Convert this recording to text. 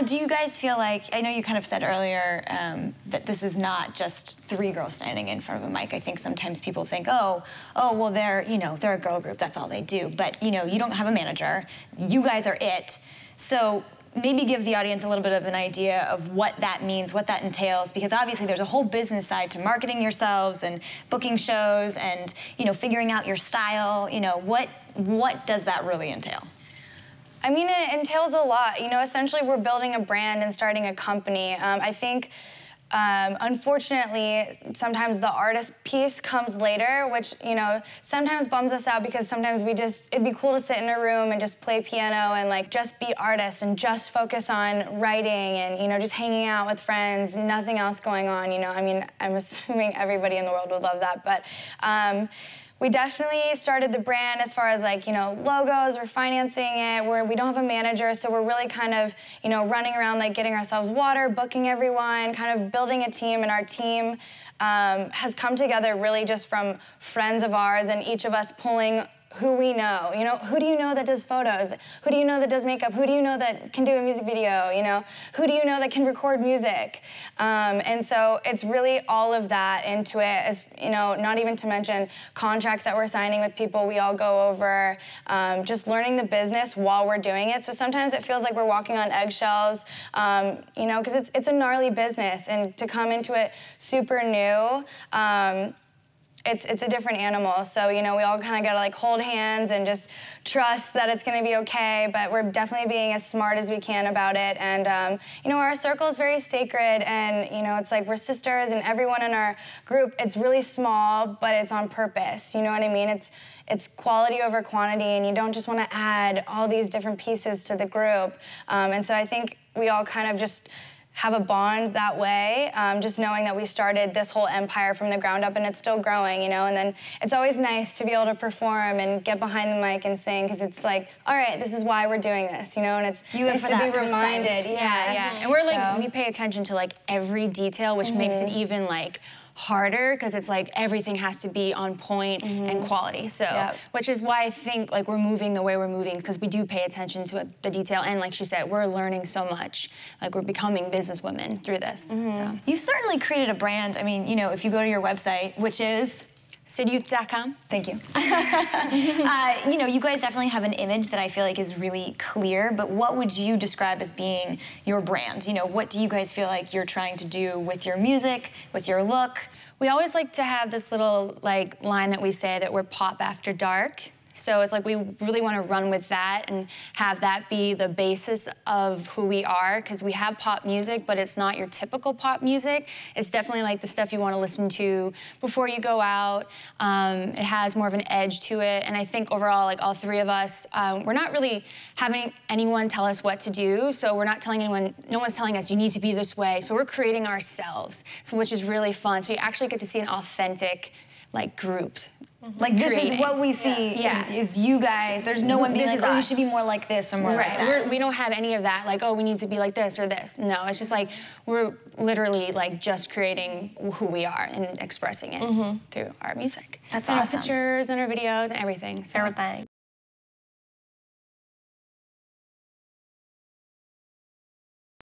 do you guys feel like, I know you kind of said earlier that this is not just 3 girls standing in front of a mic. I think sometimes people think, oh, well, they're a girl group, that's all they do. But, you don't have a manager. You guys are it. So maybe give the audience a little bit of an idea of what that means, what that entails, because obviously there's a whole business side to marketing yourselves and booking shows and, figuring out your style. What does that really entail? I mean, it entails a lot. Essentially we're building a brand and starting a company. I think, unfortunately, sometimes the artist piece comes later, which, sometimes bums us out because sometimes it'd be cool to sit in a room and just play piano and just be artists and just focus on writing and, just hanging out with friends, nothing else going on, I mean, I'm assuming everybody in the world would love that, but, we definitely started the brand as far as logos, we're financing it, we don't have a manager, so we're really kind of, running around getting ourselves water, booking everyone, kind of building a team, and our team has come together really just from friends of ours and each of us pulling who we know. Who do you know that does photos? Who do you know that does makeup? Who do you know that can do a music video? Who do you know that can record music? And so it's really all of that into it, as not even to mention contracts that we're signing with people we all go over, just learning the business while we're doing it. So sometimes it feels like we're walking on eggshells, because it's a gnarly business, and to come into it super new, it's a different animal. So, we all kind of gotta hold hands and just trust that it's gonna be okay, but we're definitely being as smart as we can about it. And, our circle is very sacred, and, it's like we're sisters, and everyone in our group, it's really small, but it's on purpose, you know what I mean? It's quality over quantity, and you don't just wanna add all these different pieces to the group. And so I think we all kind of just have a bond that way, just knowing that we started this whole empire from the ground up, and it's still growing, and then it's always nice to be able to perform and get behind the mic and sing, because it's like, all right, this is why we're doing this, and it's nice to be reminded. Yeah. And we're we pay attention to every detail, which makes it even harder, because it's everything has to be on point and quality. So, which is why I think we're moving the way we're moving, because we do pay attention to the detail. And like she said, we're learning so much. We're becoming businesswomen through this. So you've certainly created a brand. I mean, if you go to your website, which is SydYouth.com. Thank you. You guys definitely have an image that I feel is really clear, but what would you describe as being your brand? What do you guys feel like you're trying to do with your music, with your look? We always like to have this little line that we say that we're pop after dark. So it's we really want to run with that and have that be the basis of who we are, because we have pop music, but it's not your typical pop music. It's definitely the stuff you want to listen to before you go out. It has more of an edge to it, and I think overall, all 3 of us, we're not really having anyone tell us what to do, so we're not telling anyone, no one's telling us you need to be this way, so we're creating ourselves, so which is really fun. So you actually get to see an authentic group. This is what we see is you guys. There's no one being oh, you should be more like this or more like that. We don't have any of that, oh, we need to be like this or this. No, it's just we're literally just creating who we are and expressing it through our music. That's and awesome. Our pictures and our videos and everything. So. Everything.